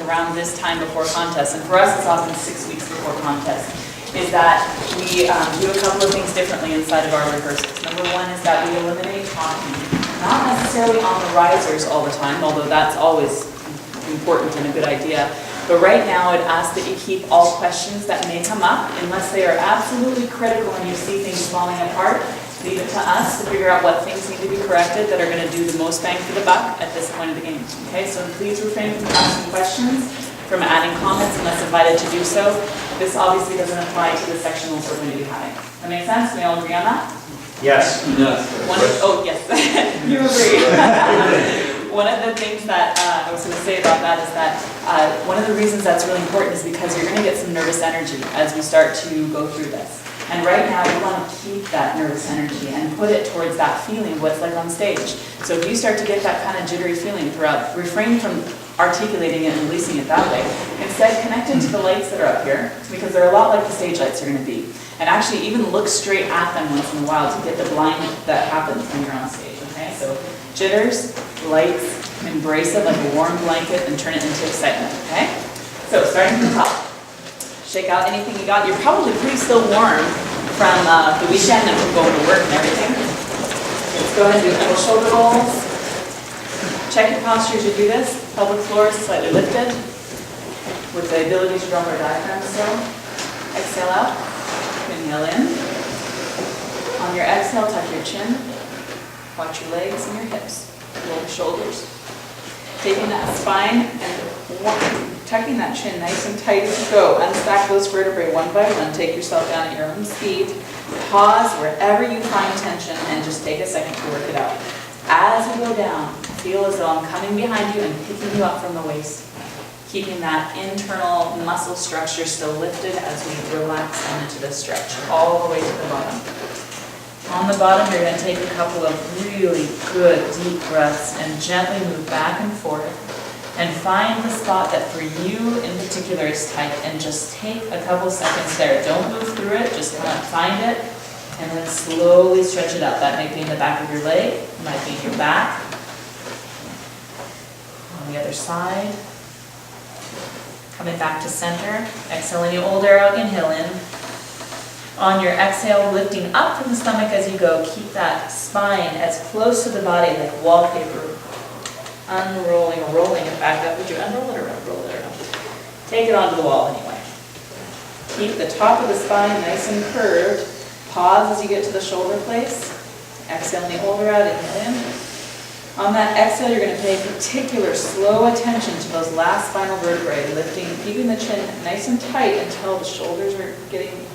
around this time before contest, and for us it's often 6 weeks before contest, is that we do a couple of things differently inside of our rehearsals. Number one is that we eliminate talking, not necessarily on the risers all the time, although that's always important and a good idea. But right now, I'd ask that you keep all questions that may come up, unless they are absolutely critical and you see things falling apart. Leave it to us to figure out what things need to be corrected that are going to do the most bang for the buck at this point of the game. Okay, so please refrain from asking questions, from adding comments unless invited to do so. This obviously doesn't apply to the sectionals we're going to be having. That make sense? We all agree on that? Yes. Yes. Oh, yes. You agree. One of the things that I was going to say about that is that one of the reasons that's really important is because you're going to get some nervous energy as we start to go through this. And right now you want to keep that nervous energy and put it towards that feeling of what's like on stage. So if you start to get that kind of jittery feeling throughout, refrain from articulating it and releasing it that way. Instead, connect it to the lights that are up here, because they're a lot like the stage lights are going to be. And actually even look straight at them once in a while to get the blind that happens when you're on stage. Okay, so jitters, lights, embrace it like a warm blanket and turn it into excitement. Okay, so starting from the top. Shake out anything you got. You're probably pretty still warm from the weekend and from going to work and everything. Let's go ahead and do little shoulder rolls. Check your posture as you do this. Pelvic floor is slightly lifted with the ability to drop our diaphragm still. Exhale out. Inhale in. On your exhale, tuck your chin. Watch your legs and your hips. Roll the shoulders. Taking that spine and tucking that chin nice and tight as you go. Unstack those vertebrae one by one. Take yourself down at your own speed. Pause wherever you find tension and just take a second to work it out. As you go down, feel as though I'm coming behind you and picking you up from the waist. Keeping that internal muscle structure still lifted as we relax down into the stretch all the way to the bottom. On the bottom, you're going to take a couple of really good deep breaths and gently move back and forth. And find the spot that for you in particular is tight and just take a couple seconds there. Don't move through it, just kind of find it and then slowly stretch it out. That might be in the back of your leg, it might be in your back. On the other side. Coming back to center. Exhaling your old arrow, inhale in. On your exhale, lifting up from the stomach as you go. Keep that spine as close to the body like wallpaper. Unrolling, rolling it back up. Would you unroll it or unroll it or not? Take it onto the wall anyway. Keep the top of the spine nice and curved. Pause as you get to the shoulder place. Exhale the shoulder out, inhale in. On that exhale, you're going to pay particular slow attention to those last spinal vertebrae, lifting, keeping the chin nice and tight until the shoulders are getting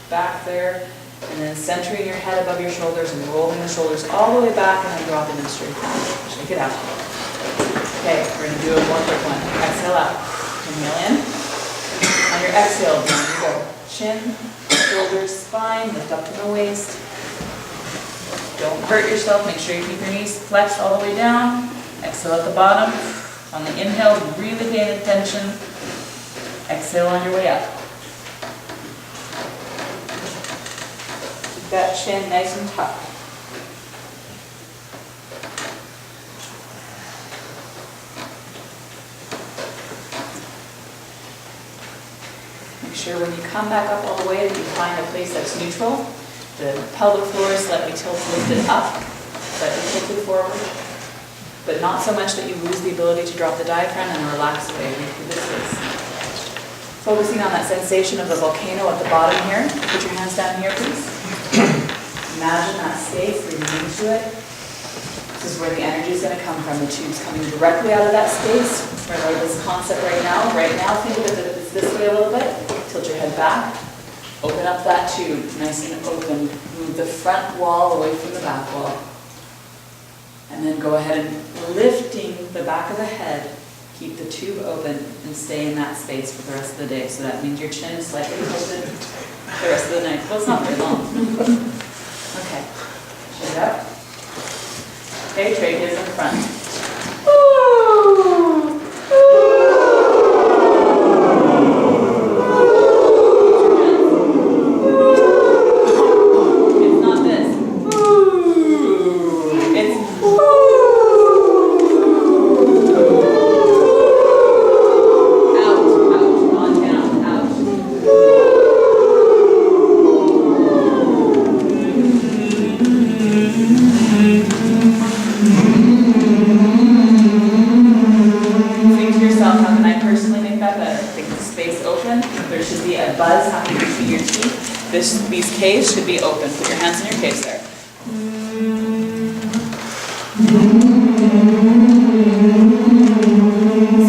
back there, and then centering your head above your shoulders and rolling the shoulders all the way back and then dropping them straight down. Shake it out. Okay, we're going to do a more quick one. Exhale out. Inhale in. On your exhale, down you go. Chin, shoulders, spine, lift up from the waist. Don't hurt yourself. Make sure you keep your knees flexed all the way down. Exhale at the bottom. On the inhale, really paying attention. Exhale on your way up. Keep that chin nice and tucked. Make sure when you come back up all the way that you find a place that's neutral. The pelvic floor is slightly lifted up, slightly tilted forward, but not so much that you lose the ability to drop the diaphragm and relax away. This is focusing on that sensation of the volcano at the bottom here. Put your hands down here, please. Imagine that space, breathing into it. This is where the energy is going to come from. The tube's coming directly out of that space. Remember this concept right now. Right now, think of it that it's this way a little bit. Tilt your head back. Open up that tube, nice and open. Move the front wall away from the back wall. And then go ahead and lifting the back of the head, keep the tube open and stay in that space for the rest of the day. So that means your chin is slightly tilted the rest of the night. Well, it's not very long. Okay, shake it up. Okay, tracheas in front. Ooh. Think to yourself, how can I personally make that better? Think the space open. There should be a buzz happening between your teeth. These K's should be open. Put your hands in your case there.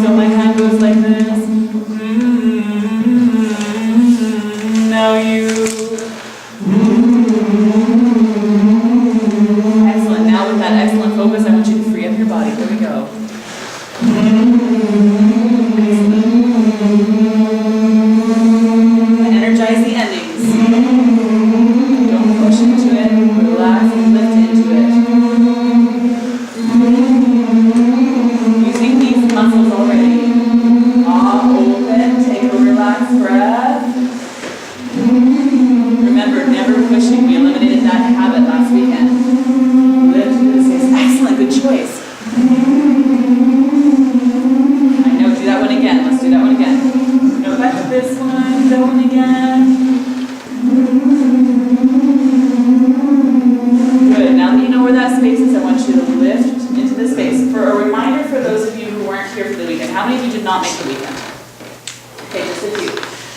So my hand goes like this. Now you. Excellent. Now with that excellent focus, I want you to free up your body. Here we go. Energize the endings. Don't push into it. Relax and lift into it. Using these muscles already. Open. Take a relaxed breath. Remember, never pushing. We eliminated that habit last weekend. Lift into the space. Excellent. Good choice. I know. Do that one again. Let's do that one again. Go back to this one. That one again. Good. Now that you know where that space is, I want you to lift into the space. For a reminder for those of you who weren't here for the weekend, how many of you did not make the weekend? Okay, just a few.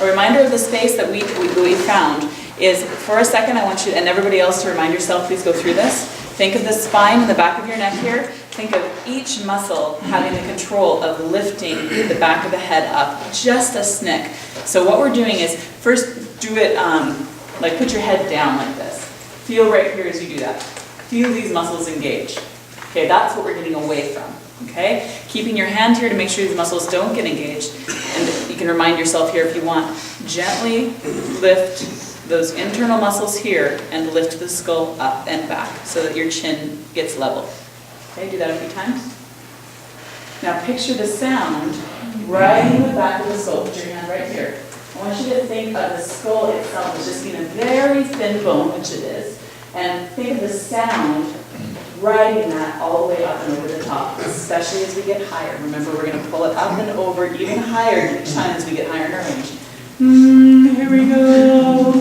A reminder of the space that we found is, for a second, I want you, and everybody else, to remind yourself, please go through this. Think of the spine in the back of your neck here. Think of each muscle having the control of lifting the back of the head up just a snick. So what we're doing is, first do it, like put your head down like this. Feel right here as you do that. Feel these muscles engage. Okay, that's what we're getting away from. Okay? Keeping your hand here to make sure these muscles don't get engaged. And you can remind yourself here if you want. Gently lift those internal muscles here and lift the skull up and back so that your chin gets level. Okay, do that a few times. Now picture the sound right in the back of the skull. Put your hand right here. I want you to think of the skull itself as just being a very thin bone, which it is, and think of the sound riding that all the way up and over the top, especially as we get higher. Remember, we're going to pull it up and over even higher each time as we get higher in our range. Here we go.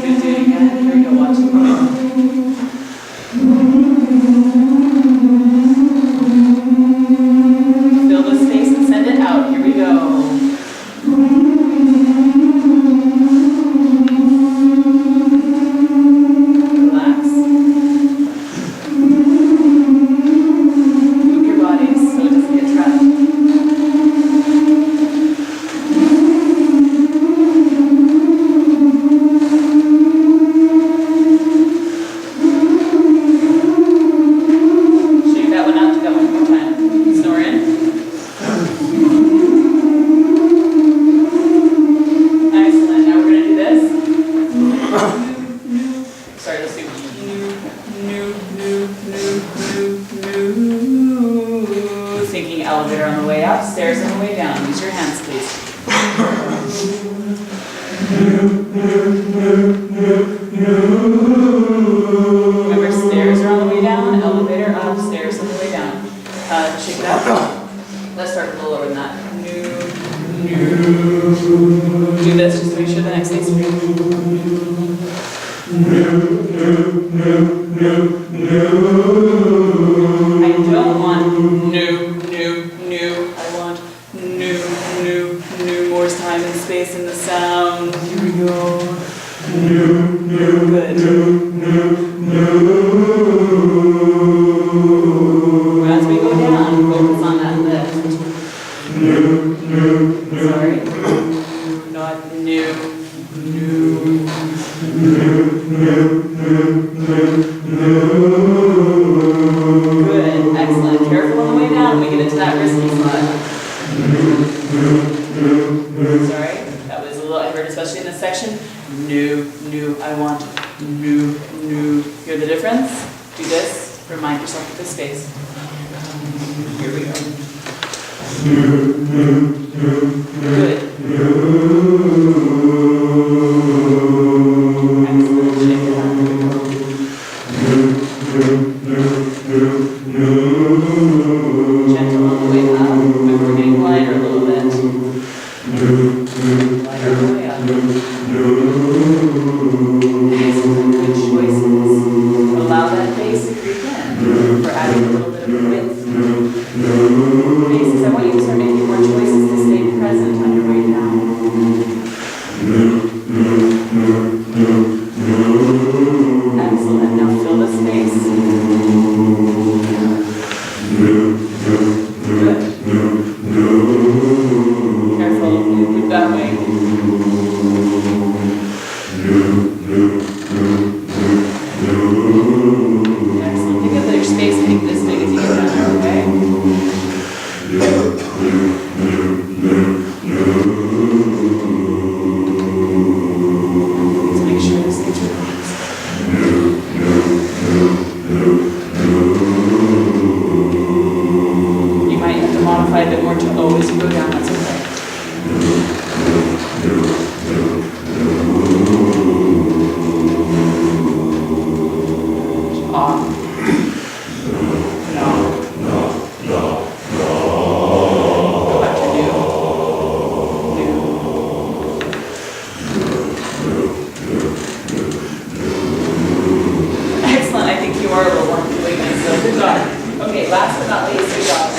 Good, do it again. Here we go. Watch it. Fill the space and send it out. Here we go. Relax. Move your body so it doesn't get trapped. Shake that one out. Do that one more time. Snore in. Excellent. Now we're going to do this. Sorry, let's do thinking elevator on the way up, stairs on the way down. Use your hands, please. Remember, stairs are on the way down, elevator up, stairs on the way down. Shake it out. Let's start a little lower than that. Do this just to make sure the neck stays free. I don't want new. I want new. More time and space in the sound. Here we go. Good. As we go down, focus on that lift. Sorry. Not new. Good. Excellent. Careful on the way down when we get into that risky spot. Sorry. That was a little, I heard especially in this section. New. I want new. Hear the difference? Do this. Remind yourself of the space. Here we go. Good. Excellent. Shake it out. Gentle on the way up. Remember, we're getting lighter a little bit. Lighter on the way up. Excellent. Think of your space being this big as you get down there, okay? Let's make sure this gets released. You might have to modify a bit more to O as you go down, that's okay. Excellent, I think you are a little warm to wait, so good job. Okay, last but not least, we got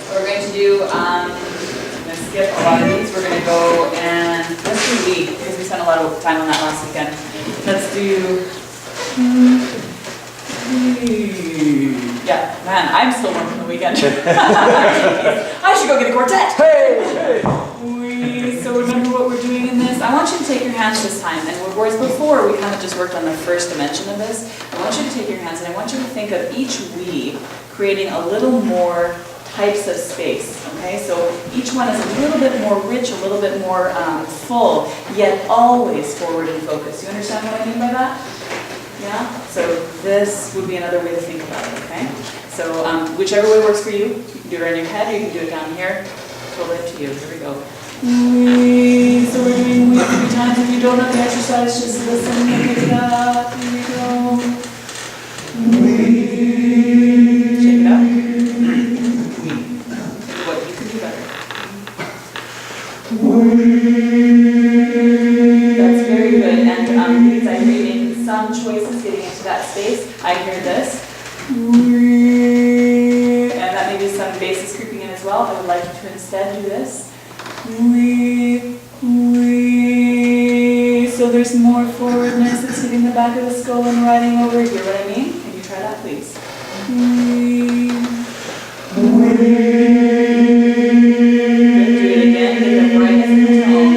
what we're going to do, I'm going to skip a lot of these. We're going to go and let's do week because we spent a lot of time on that last weekend. Let's do yeah, man, I'm still working the weekend. I should go get a quartet. Hey! So remember what we're doing in this? I want you to take your hands this time, and whereas before we kind of just worked on the first dimension of this, I want you to take your hands and I want you to think of each we creating a little more types of space, okay? So each one is a little bit more rich, a little bit more full, yet always forward in focus. You understand what I mean by that? Yeah? So this would be another way to think about it, okay? So whichever way works for you. You can do it on your head or you can do it down here. Totally up to you. Here we go. So we're doing we 3 times. If you don't have the exercise, just listen and pick it up. Here we go. Shake it up. What you can do better. That's very good. And because I hear you making some choices getting into that space, I hear this. And that may be some basses creeping in as well. I would like you to instead do this. So there's more forwardness. It's hitting the back of the skull and riding over. You hear what I mean? Can you try that, please? Good. Do it again. Get the brightness in the tone.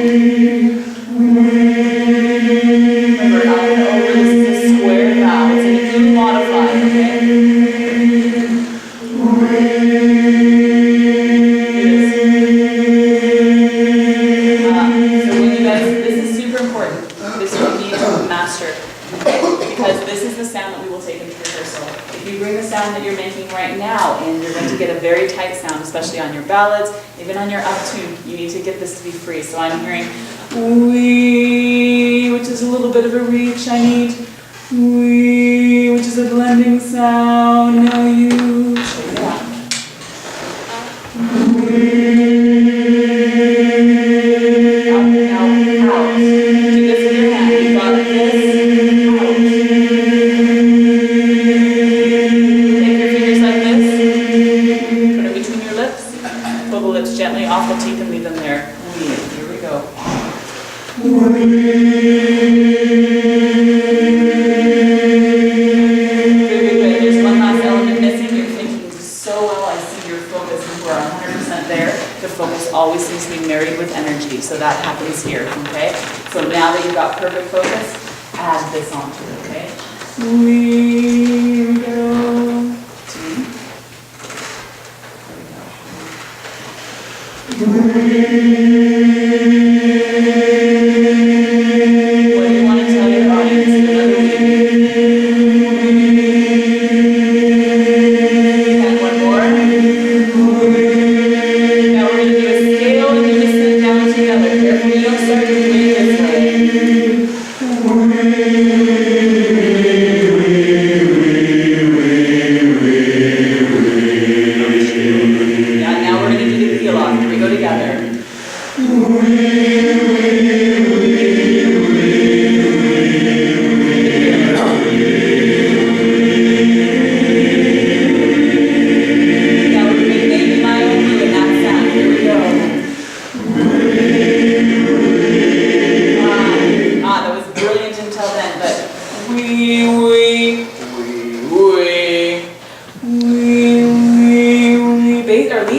Remember, I and over. This is a square vowel. It's an E modified, okay? Because this is the sound that we will take into rehearsal. If you bring the sound that you're making right now in, you're going to get a very tight sound, especially on your ballads, even on your up tune. You need to get this to be free. So I'm hearing wee, which is a little bit of a reach. I need wee, which is a blending sound. Now you shake it out. Gently off the teeth and leave them there. Here we go. Very good. There's one last element missing. You're thinking so well. I see your focus and we're 100% there. The focus always seems to be married with energy. So that happens here, okay? So now that you've got perfect focus, add this onto it, okay? Here we go. What do you want to tell your audience another week? And one more. Now we're going to do a scale and you're going to sit down together. Careful, you don't start your way this way. Yeah, now we're going to do the peel off. Here we go together.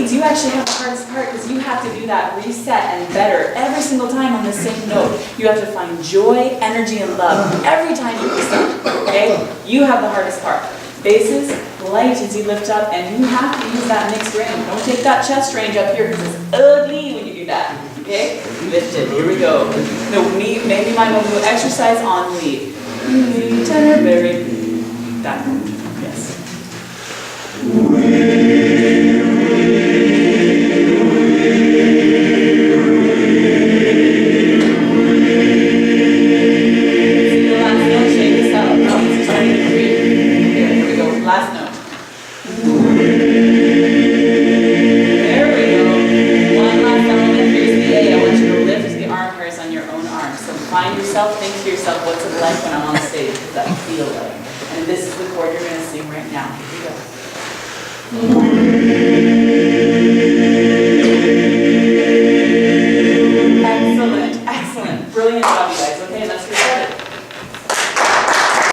You actually have the hardest part because you have to do that reset and better every single time on the same note. You have to find joy, energy, and love every time you descend, okay? You have the hardest part. Bases, light as you lift up, and you have to use that mixed range. Don't take that chest range up here because it's ugly when you do that, okay? Lift it, here we go. No, maybe my mom will exercise on lead. Tenor, very, that note, yes. Last note. There we go. One last element. Here's the A. I want you to lift the arm hairs on your own arm. So find yourself, think to yourself, what's it like when I'm on stage? What does that feel like? And this is the chord you're going to sing right now. Here we go.